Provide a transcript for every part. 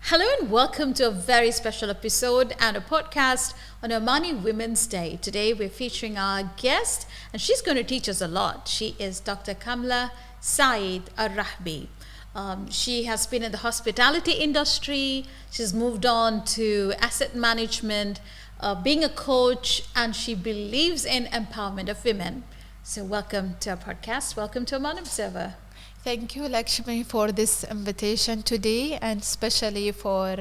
Hello and welcome to a very special episode and a podcast on Omani Women's Day. Today we're featuring our guest and she's going to teach us a lot. She is Dr. Kamla al Rahbi. She has been in the hospitality industry. She's moved on to asset management, being a coach, and she believes in empowerment of women. So welcome to our podcast. Welcome to Omani Observer. Thank you, Lakshmi, for this invitation today, and especially for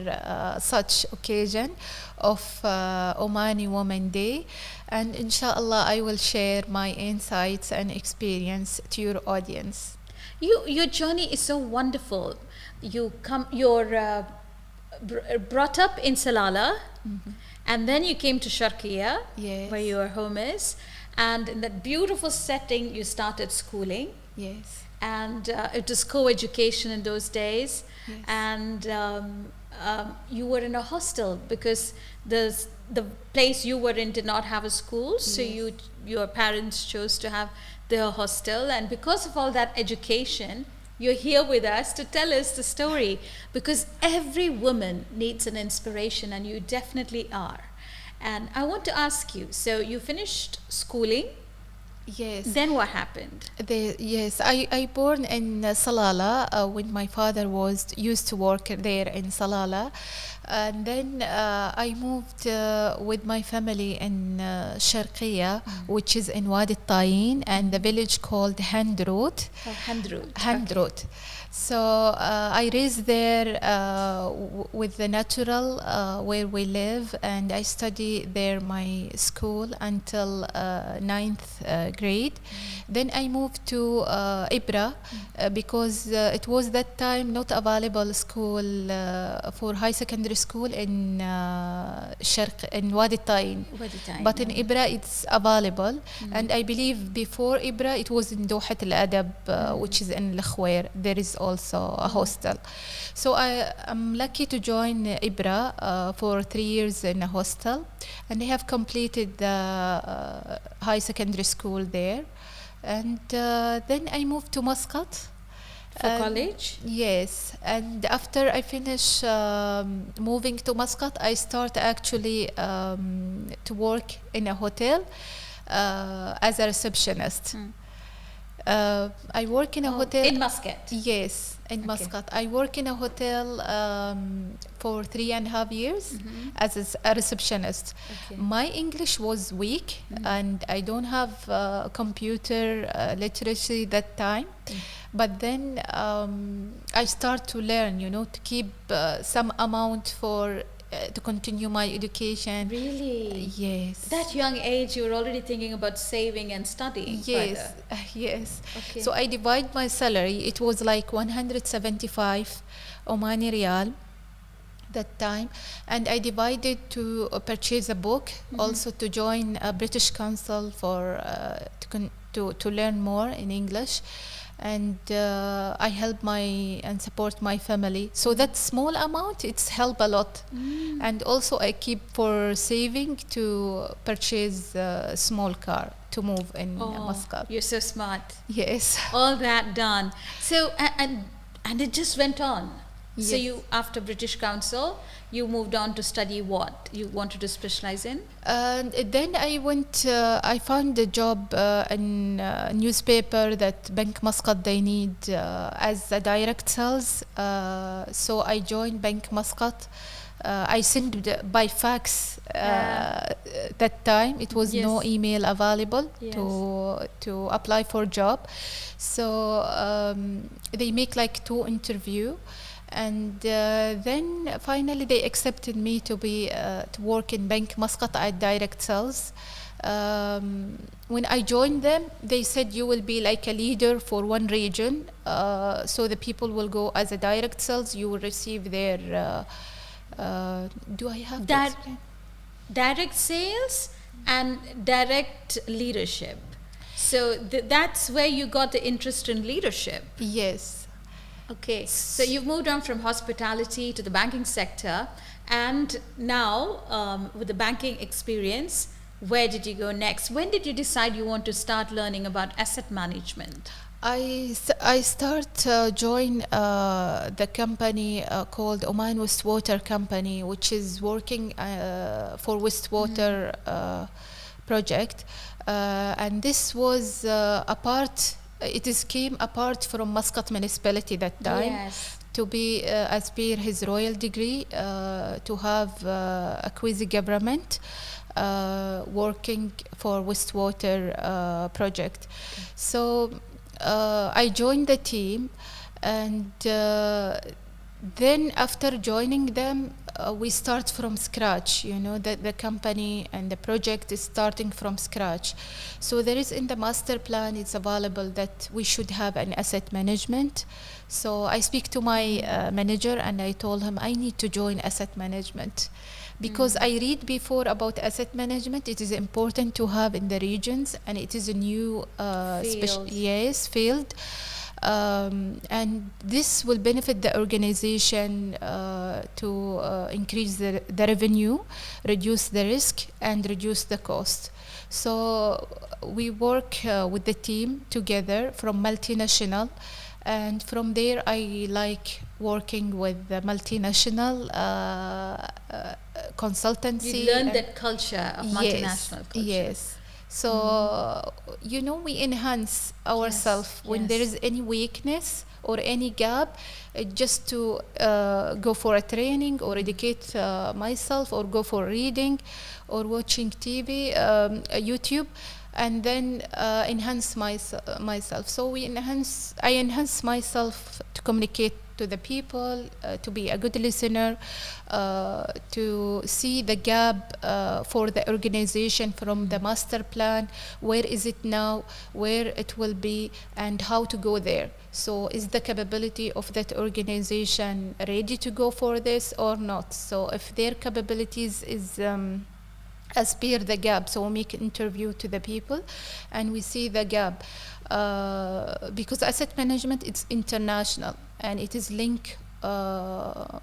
such occasion of Omani Women Day. And inshallah, I will share my insights and experience to your audience. Your journey is so wonderful. You're brought up in Salalah, and then you came to Sharqiya, Yes. where your home is, and in that beautiful setting, you started schooling. Yes. And it was co-education in those days. Yes. And you were in a hostel because the place you were in did not have a school, so Yes. your parents chose to have the hostel. And because of all that education, you're here with us to tell us the story, because every woman needs an inspiration, and you definitely are. And I want to ask you, so you finished schooling. Yes. Then what happened? I born in Salalah when my father used to work there in Salalah, and then I moved with my family in Sharqiya, which is in Wadi Tayin, and the village called Handrot. Oh, Handrut. Handrot. So I raised there with the natural where we live, and I studied there my school until ninth grade. Then I moved to Ibra because it was that time not available school for high secondary school in in Wadi Tayin. But in Ibra it's available, and I believe before Ibra it was in Dohat al-Adab, which is in Lakhwair. There is also a hostel. So I am lucky to join Ibra for 3 years in a hostel, and I have completed the high secondary school there. And then I moved to Muscat. For college? Yes, and after I finish moving to Muscat, I start actually to work in a hotel as a receptionist. I work in a hotel in Muscat. Yes, in Muscat. I work in a hotel for 3.5 years as a receptionist. Okay. My English was weak, and I don't have computer literacy that time. But then I start to learn, to keep some amount for to continue my education. Really? Yes. That young age, you were already thinking about saving and studying. Yes, yes. Okay. So I divide my salary. It was like 175 Omani Riyal that time, and I divided to purchase a book, also to join a British Council for to learn more in English. And I help and support my family. So that small amount, it's help a lot. And also I keep for saving to purchase a small car to move in Muscat. You're so smart. Yes. All that done. So and it just went on. So Yes. you, after British Council, you moved on to study what you wanted to specialize in? And then I went, I found a job in a newspaper that Bank Muscat they need as a direct sales. So I joined Bank Muscat. I sent by fax that time. It was no email available to apply for job. So they make like 2 interview. And then finally they accepted me to work in Bank Muscat at direct sales. When I joined them, they said you will be like a leader for one region. So the people will go as a direct sales. You will receive their. Do I have that direct sales and direct leadership? So that's where you got the interest in leadership. Yes. Okay, so you've moved on from hospitality to the banking sector, and now with the banking experience, where did you go next? When did you decide you want to start learning about asset management? I start join the company called Oman Wastewater Company, which is working for wastewater project, and this was a part. It is came apart from Muscat municipality that time. Yes. To be as per his royal degree, to have a quasi government working for wastewater project. So I joined the team, and then after joining them, we start from scratch. You know that the company and the project is starting from scratch. So there is in the master plan, it's available that we should have an asset management. So I speak to my manager and I told him I need to join asset management because I read before about asset management. It is important to have in the regions, and it is a new field. And this will benefit the organization to increase the revenue, reduce the risk, and reduce the cost. So we work with the team together from multinational, and from there I like working with the multinational consultancy. You learn that culture of multinational culture. Yes. So, you know, we enhance ourselves when there is any weakness or any gap, just to go for a training or educate myself, or go for reading or watching TV, YouTube, and then enhance myself. So I enhance myself to communicate to the people, to be a good listener, to see the gap for the organization from the master plan. Where is it now? Where it will be, and how to go there. So is the capability of that organization ready to go for this or not? So if their capabilities is as per the gap, so we make an interview to the people and we see the gap, because asset management, it's international, and it is linked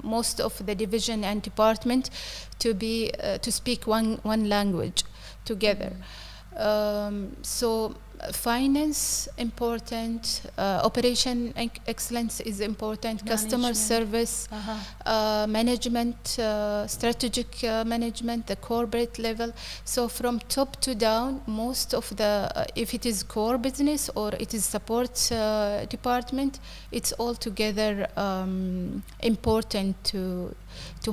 most of the division and department to be to speak one language together. So finance important, operation excellence is important, customer service, management, strategic management, the corporate level. So from top to down, most of the if it is core business or it is support department, it's all together important to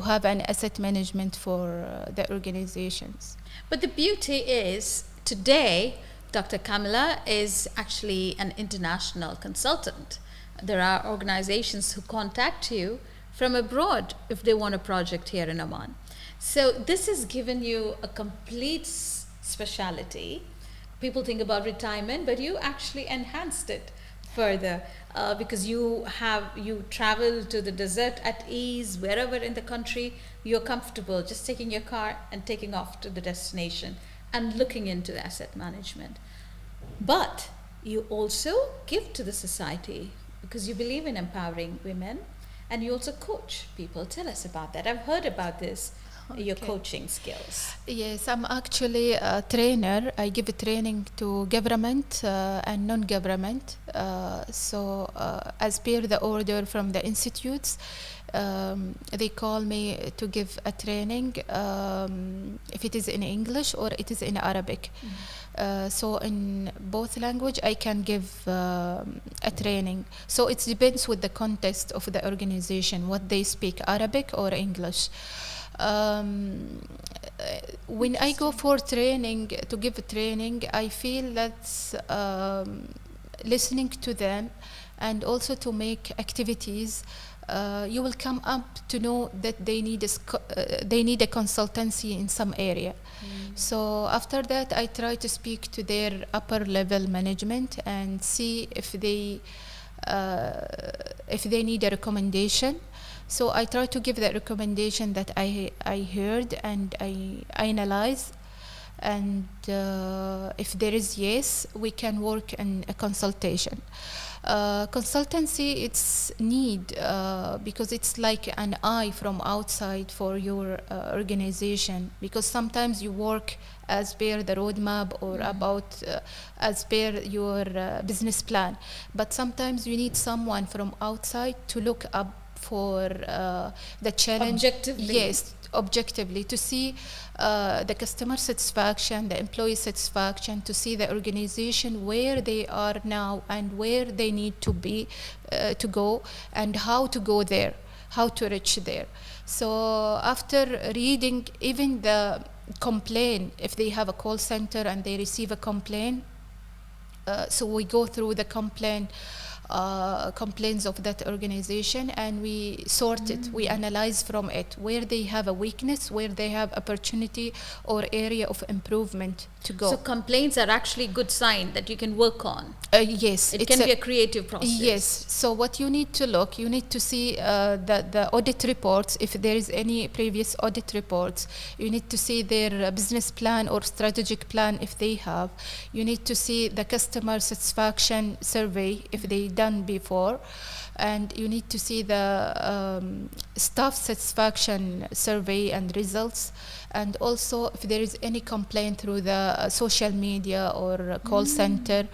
have an asset management for the organizations. But the beauty is, today, Dr. Kamla is actually an international consultant. There are organizations who contact you from abroad if they want a project here in Oman. So this has given you a complete specialty. People think about retirement, but you actually enhanced it further, because you travel to the desert at ease, wherever in the country you're comfortable, just taking your car and taking off to the destination and looking into the asset management. But you also give to the society because you believe in empowering women, and you also coach people. Tell us about that. I've heard about this, your coaching skills. Yes, I'm actually a trainer. I give a training to government and non-government. So as per the order from the institutes, they call me to give a training, if it is in English or it is in Arabic. So in both language I can give a training. So it depends with the context of the organization, what they speak, Arabic or English. When I go for training, to give a training, I feel that listening to them and also to make activities, you will come up to know that they need a consultancy in some area. So after that, I try to speak to their upper level management and see if they need a recommendation. So I try to give the recommendation that I heard and I analyze, and if there is yes, we can work in a consultation. Consultancy, it's need because it's like an eye from outside for your organization, because sometimes you work as per the roadmap or about as per your business plan, but sometimes you need someone from outside to look up for the challenge. Objectively. Yes, objectively, to see the customer satisfaction, the employee satisfaction, to see the organization where they are now and where they need to be to go, and how to go there, how to reach there. So after reading even the complaint, if they have a call center and they receive a complaint, so we go through the complaints of that organization, and we sort it, we analyze from it where they have a weakness, where they have opportunity or area of improvement to go. So complaints are actually good sign that you can work on. Yes, It can be a creative process. Yes. So what you need to look, you need to see the audit reports, if there is any previous audit reports. You need to see their business plan or strategic plan if they have. You need to see the customer satisfaction survey if they done before. And you need to see the staff satisfaction survey and results, and also if there is any complaint through the social media or call center.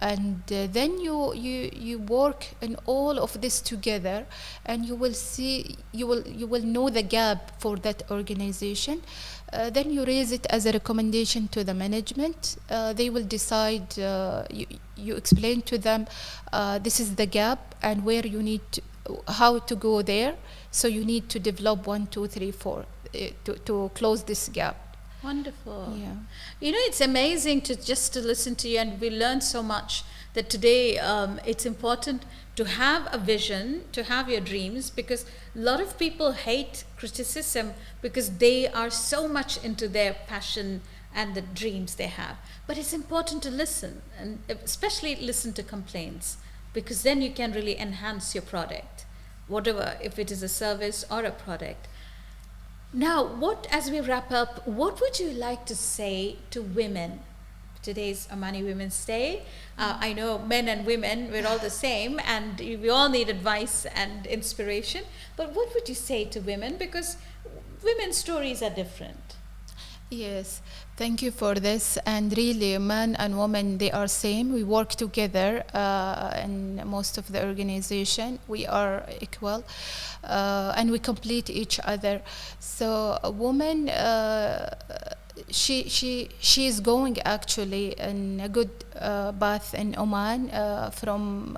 And then you work in all of this together, and you will see, you will know the gap for that organization. Then you raise it as a recommendation to the management. They will decide, you explain to them, this is the gap and where you need to, how to go there. So you need to develop 1, 2, 3, 4 to close this gap. Wonderful. Yeah. You know, it's amazing to listen to you, and we learn so much that today it's important to have a vision, to have your dreams, because a lot of people hate criticism because they are so much into their passion and the dreams they have. But it's important to listen, and especially listen to complaints, because then you can really enhance your product, whatever, if it is a service or a product. Now, as we wrap up, what would you like to say to women? Today's Omani Women's Day. I know men and women, we're all the same, and we all need advice and inspiration. But what would you say to women? Because women's stories are different. Yes, thank you for this. And really, man and woman, they are same. We work together in most of the organization. We are equal, and we complete each other. So a woman, she is going actually in a good path in Oman from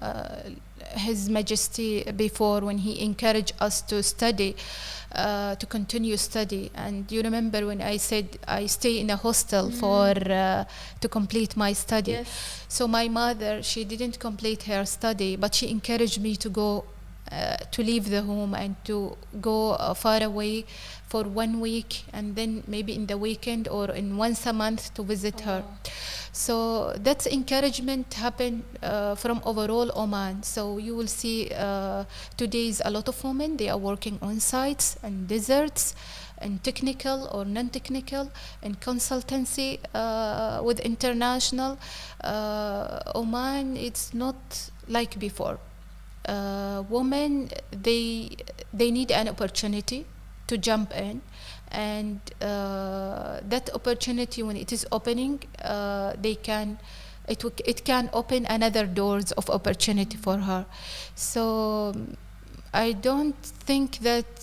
His Majesty before, when he encouraged us to study, to continue study. And you remember when I said I stay in a hostel for to complete my study. Yes. So my mother, she didn't complete her study, but she encouraged me to go to leave the home and to go far away for 1 week, and then maybe in the weekend or in once a month to visit her. So that encouragement happened from overall Oman. So you will see today is a lot of women, they are working on sites and deserts, and technical or non-technical, and consultancy with international. Oman, it's not like before. Women, they need an opportunity to jump in, and that opportunity, when it is opening, it can open another doors of opportunity for her. So I don't think that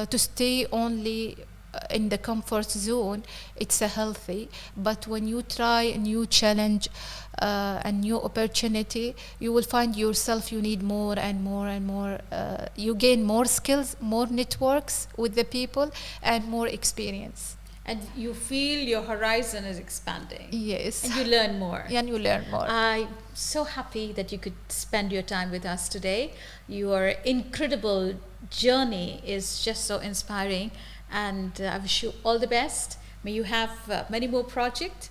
to stay only in the comfort zone, it's a healthy. But when you try a new challenge, a new opportunity, you will find yourself you need more and more and more. You gain more skills, more networks with the people, and more experience. And you feel your horizon is expanding. Yes. And you learn more. And you learn more. I'm so happy that you could spend your time with us today. Your incredible journey is just so inspiring, and I wish you all the best. May you have many more projects,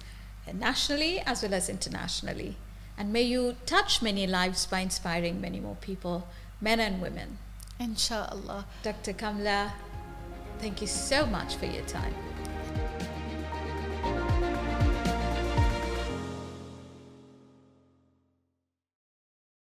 nationally as well as internationally. And may you touch many lives by inspiring many more people, men and women. Inshallah. Dr. Kamla, thank you so much for your time.